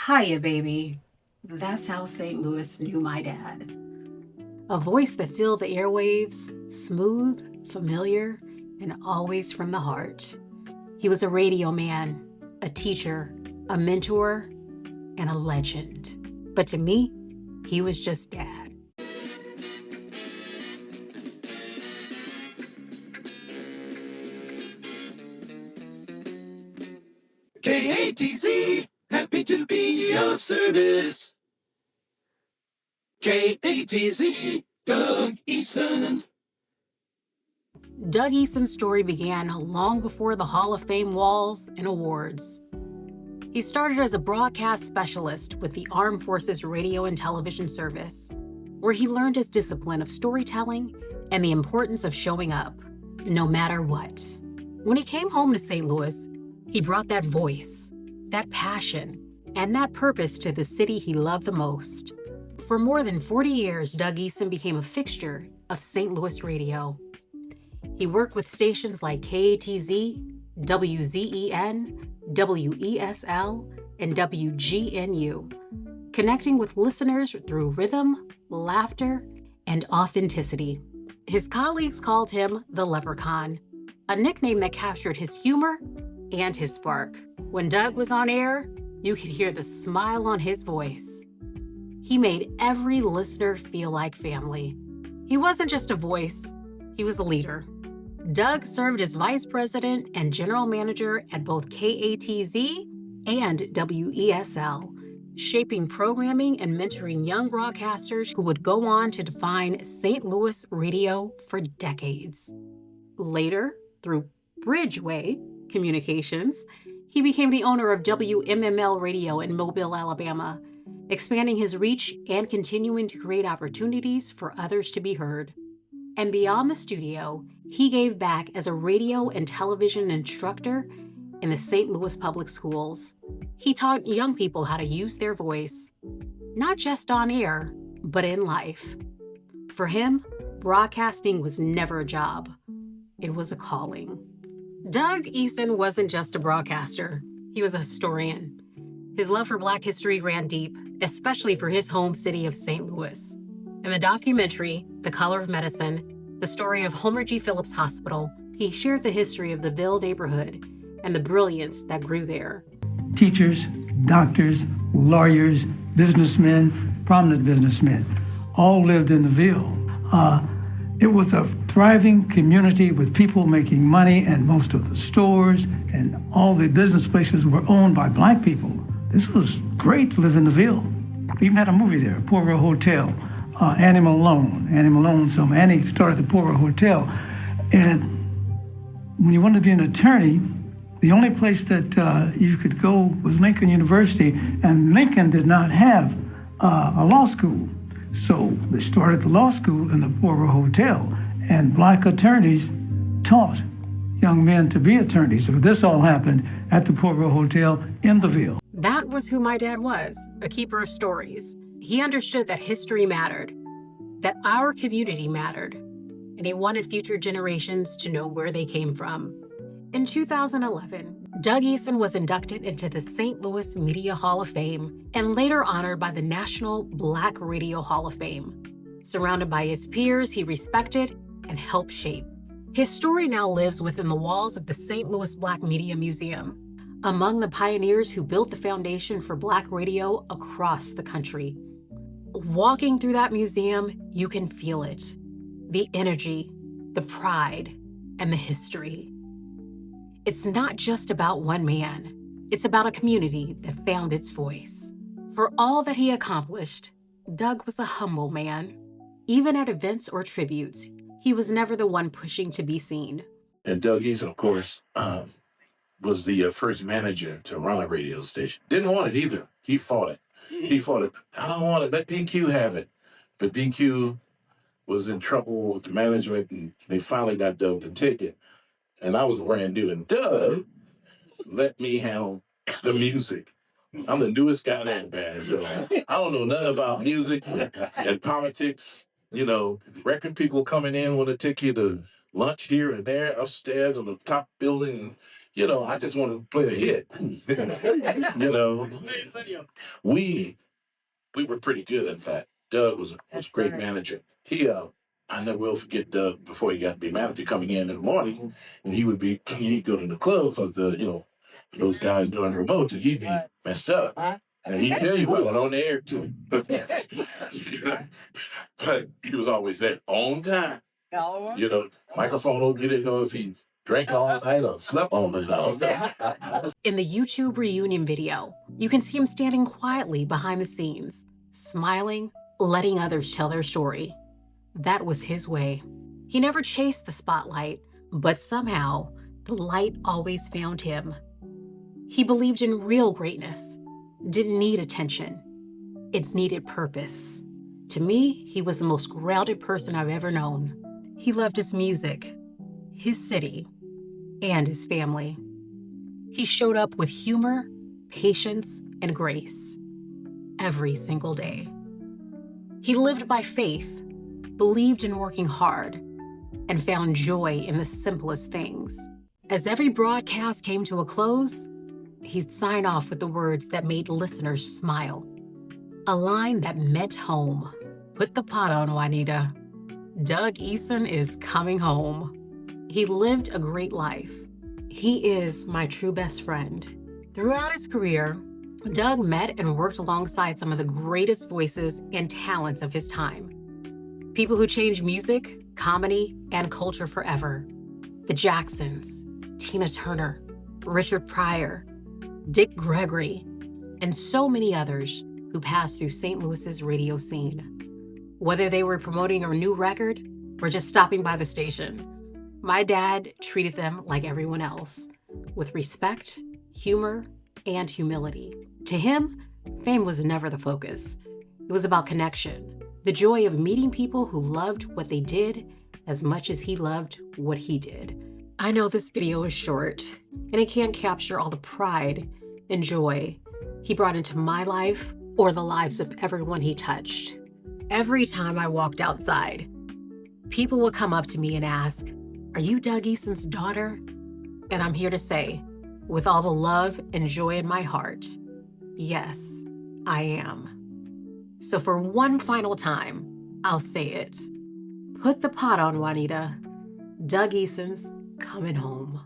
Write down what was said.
Hiya, baby. That's how St. Louis knew my dad. A voice that filled the airwaves, smooth, familiar, and always from the heart. He was a radio man, a teacher, a mentor, and a legend. But to me, he was just dad. KATZ, happy to be of service. KATZ, Doug Eason. Doug Eason's story began long before the Hall of Fame walls and awards. He started as a broadcast specialist with the Armed Forces Radio and Television Service, where he learned his discipline of storytelling and the importance of showing up, no matter what. When he came home to St. Louis, he brought that voice, that passion, and that purpose to the city he loved the most. For more than 40 years, Doug Eason became a fixture of St. Louis radio. He worked with stations like KATZ, WZEN, WESL, and WGNU, connecting with listeners through rhythm, laughter, and authenticity. His colleagues called him the Leprechaun, a nickname that captured his humor and his spark. When Doug was on air, you could hear the smile on his voice. He made every listener feel like family. He wasn't just a voice, he was a leader. Doug served as vice president and general manager at both KATZ and WESL, shaping programming and mentoring young broadcasters who would go on to define St. Louis radio for decades. Later, through Bridgeway Communications, he became the owner of WMML Radio in Mobile, Alabama, expanding his reach and continuing to create opportunities for others to be heard. And beyond the studio, he gave back as a radio and television instructor in the St. Louis Public Schools. He taught young people how to use their voice, not just on air, but in life. For him, broadcasting was never a job. It was a calling. Doug Eason wasn't just a broadcaster. He was a historian. His love for Black history ran deep, especially for his home city of St. Louis. In the documentary, The Color of Medicine, the story of Homer G. Phillips Hospital, he shared the history of the Ville neighborhood and the brilliance that grew there. Teachers, doctors, lawyers, businessmen, prominent businessmen, all lived in the Ville. It was a thriving community with people making money, and most of the stores and all the business places were owned by Black people. This was great to live in the Ville. We even had a movie there, Poirot Hotel, Annie Malone. So Annie started the Poirot Hotel. And when you wanted to be an attorney, the only place that you could go was Lincoln University, and Lincoln did not have a law school. So they started the law school in the Poirot Hotel, and Black attorneys taught young men to be attorneys. So this all happened at the Poirot Hotel in the Ville. That was who my dad was, a keeper of stories. He understood that history mattered, that our community mattered, and he wanted future generations to know where they came from. In 2011, Doug Eason was inducted into the St. Louis Media Hall of Fame and later honored by the National Black Radio Hall of Fame. Surrounded by his peers he respected and helped shape. His story now lives within the walls of the St. Louis Black Media Museum, among the pioneers who built the foundation for Black radio across the country. Walking through that museum, you can feel it. The energy, the pride, and the history. It's not just about one man. It's about a community that found its voice. For all that he accomplished, Doug was a humble man. Even at events or tributes, he was never the one pushing to be seen. And Doug Eason, of course, was the first manager to run a radio station. Didn't want it either. He fought it. I don't want it. Let BQ have it. But BQ was in trouble with the management, and they finally got Doug to take it. And I was brand new, and Doug let me handle the music. I'm the newest guy in that band, so I don't know nothing about music and politics. You know, record people coming in want to take you to lunch here and there, upstairs on the top building. I just want to play a hit. we were pretty good at that. Doug was a great manager. I never will forget Doug before he got to be manager coming in the morning, and he'd go to the club because those guys doing the remote, and he'd be messed up. And he'd tell you what went on the air too. But he was always there on time. Microphone open, you didn't know if he drank all night or slept all night. In the YouTube reunion video, you can see him standing quietly behind the scenes, smiling, letting others tell their story. That was his way. He never chased the spotlight, but somehow the light always found him. He believed in real greatness, didn't need attention. It needed purpose. To me, he was the most grounded person I've ever known. He loved his music, his city, and his family. He showed up with humor, patience, and grace every single day. He lived by faith, believed in working hard, and found joy in the simplest things. As every broadcast came to a close, he'd sign off with the words that made listeners smile. A line that meant home. Put the pot on, Juanita. Doug Eason is coming home. He lived a great life. He is my true best friend. Throughout his career, Doug met and worked alongside some of the greatest voices and talents of his time. People who changed music, comedy, and culture forever. The Jacksons, Tina Turner, Richard Pryor, Dick Gregory, and so many others who passed through St. Louis's radio scene. Whether they were promoting a new record or just stopping by the station, my dad treated them like everyone else, with respect, humor, and humility. To him, fame was never the focus. It was about connection, the joy of meeting people who loved what they did as much as he loved what he did. I know this video is short, and it can't capture all the pride and joy he brought into my life or the lives of everyone he touched. Every time I walked outside, people would come up to me and ask, "Are you Doug Eason's daughter?" And I'm here to say, with all the love and joy in my heart, yes, I am. So for one final time, I'll say it. Put the pot on, Juanita. Doug Eason's coming home.